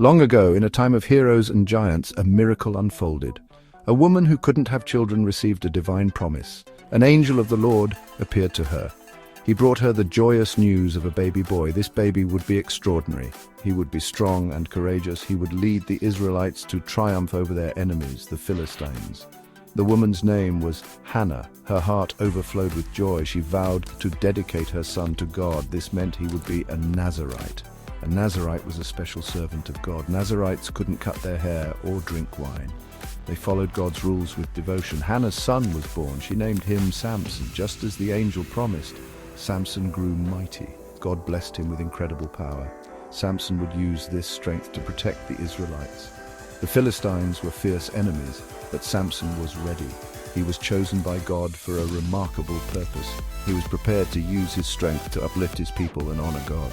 Long ago, in a time of heroes and giants, a miracle unfolded. A woman who couldn't have children received a divine promise. An angel of the Lord appeared to her. He brought her the joyous news of a baby boy. This baby would be extraordinary. He would be strong and courageous. He would lead the Israelites to triumph over their enemies, the Philistines. The woman's name was Hannah. Her heart overflowed with joy. She vowed to dedicate her son to God. This meant he would be a Nazirite. A Nazirite was a special servant of God. Nazirites couldn't cut their hair or drink wine. They followed God's rules with devotion. Hannah's son was born. She named him Samson, just as the angel promised. Samson grew mighty. God blessed him with incredible power. Samson would use this strength to protect the Israelites. The Philistines were fierce enemies, but Samson was ready. He was chosen by God for a remarkable purpose. He was prepared to use his strength to uplift his people and honor God.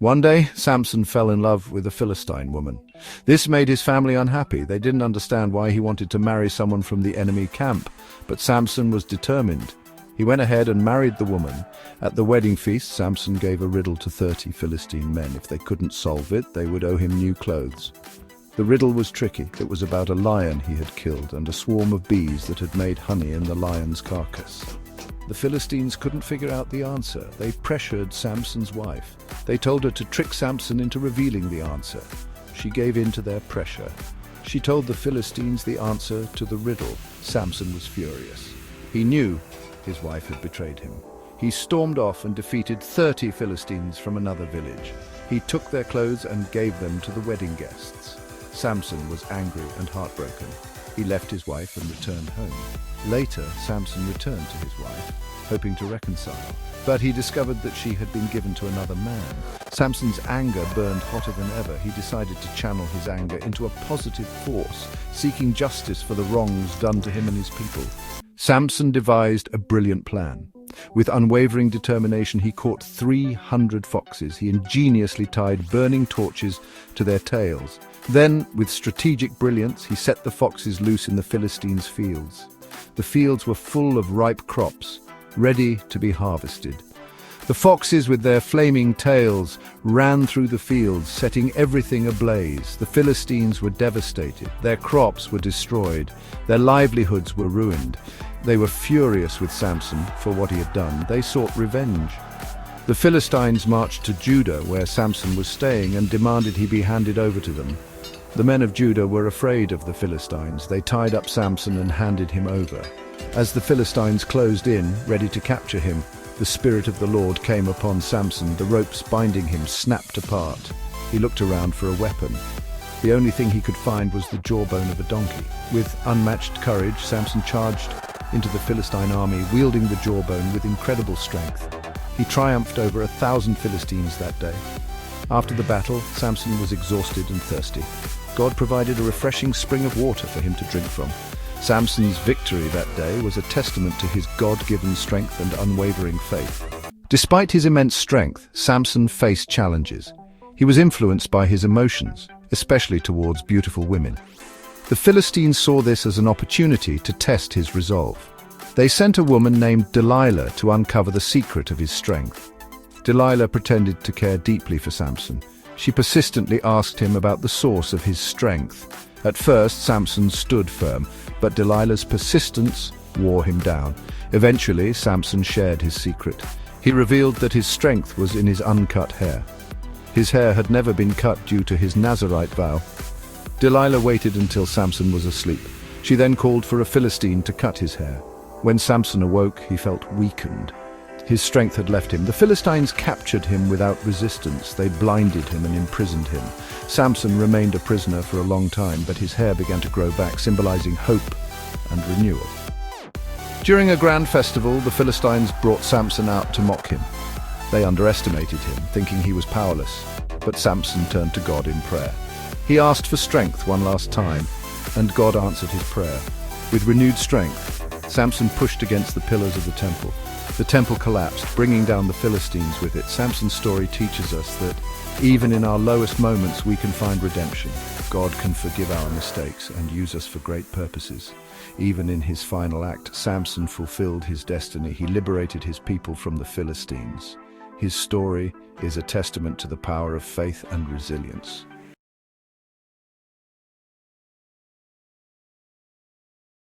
One day, Samson fell in love with a Philistine woman. This made his family unhappy. They didn't understand why he wanted to marry someone from the enemy camp, but Samson was determined. He went ahead and married the woman. At the wedding feast, Samson gave a riddle to 30 Philistine men. If they couldn't solve it, they would owe him new clothes. The riddle was tricky. It was about a lion he had killed and a swarm of bees that had made honey in the lion's carcass. The Philistines couldn't figure out the answer. They pressured Samson's wife. They told her to trick Samson into revealing the answer. She gave in to their pressure. She told the Philistines the answer to the riddle. Samson was furious. He knew his wife had betrayed him. He stormed off and defeated 30 Philistines from another village. He took their clothes and gave them to the wedding guests. Samson was angry and heartbroken. He left his wife and returned home. Later, Samson returned to his wife, hoping to reconcile, but he discovered that she had been given to another man. Samson's anger burned hotter than ever. He decided to channel his anger into a positive force, seeking justice for the wrongs done to him and his people. Samson devised a brilliant plan. With unwavering determination, he caught 300 foxes. He ingeniously tied burning torches to their tails. Then, with strategic brilliance, he set the foxes loose in the Philistines' fields. The fields were full of ripe crops, ready to be harvested. The foxes, with their flaming tails, ran through the fields, setting everything ablaze. The Philistines were devastated. Their crops were destroyed. Their livelihoods were ruined. They were furious with Samson for what he had done. They sought revenge. The Philistines marched to Judah, where Samson was staying, and demanded he be handed over to them. The men of Judah were afraid of the Philistines. They tied up Samson and handed him over. As the Philistines closed in, ready to capture him, the Spirit of the Lord came upon Samson. The ropes binding him snapped apart. He looked around for a weapon. The only thing he could find was the jawbone of a donkey. With unmatched courage, Samson charged into the Philistine army, wielding the jawbone with incredible strength. He triumphed over 1,000 Philistines that day. After the battle, Samson was exhausted and thirsty. God provided a refreshing spring of water for him to drink from. Samson's victory that day was a testament to his God-given strength and unwavering faith. Despite his immense strength, Samson faced challenges. He was influenced by his emotions, especially towards beautiful women. The Philistines saw this as an opportunity to test his resolve. They sent a woman named Delilah to uncover the secret of his strength. Delilah pretended to care deeply for Samson. She persistently asked him about the source of his strength. At first, Samson stood firm, but Delilah's persistence wore him down. Eventually, Samson shared his secret. He revealed that his strength was in his uncut hair. His hair had never been cut due to his Nazirite vow. Delilah waited until Samson was asleep. She then called for a Philistine to cut his hair. When Samson awoke, he felt weakened. His strength had left him. The Philistines captured him without resistance. They blinded him and imprisoned him. Samson remained a prisoner for a long time, but his hair began to grow back, symbolizing hope and renewal. During a grand festival, the Philistines brought Samson out to mock him. They underestimated him, thinking he was powerless, but Samson turned to God in prayer. He asked for strength one last time, and God answered his prayer. With renewed strength, Samson pushed against the pillars of the temple. The temple collapsed, bringing down the Philistines with it. Samson's story teaches us that even in our lowest moments we can find redemption. God can forgive our mistakes and use us for great purposes. Even in his final act, Samson fulfilled his destiny. He liberated his people from the Philistines. His story is a testament to the power of faith and resilience.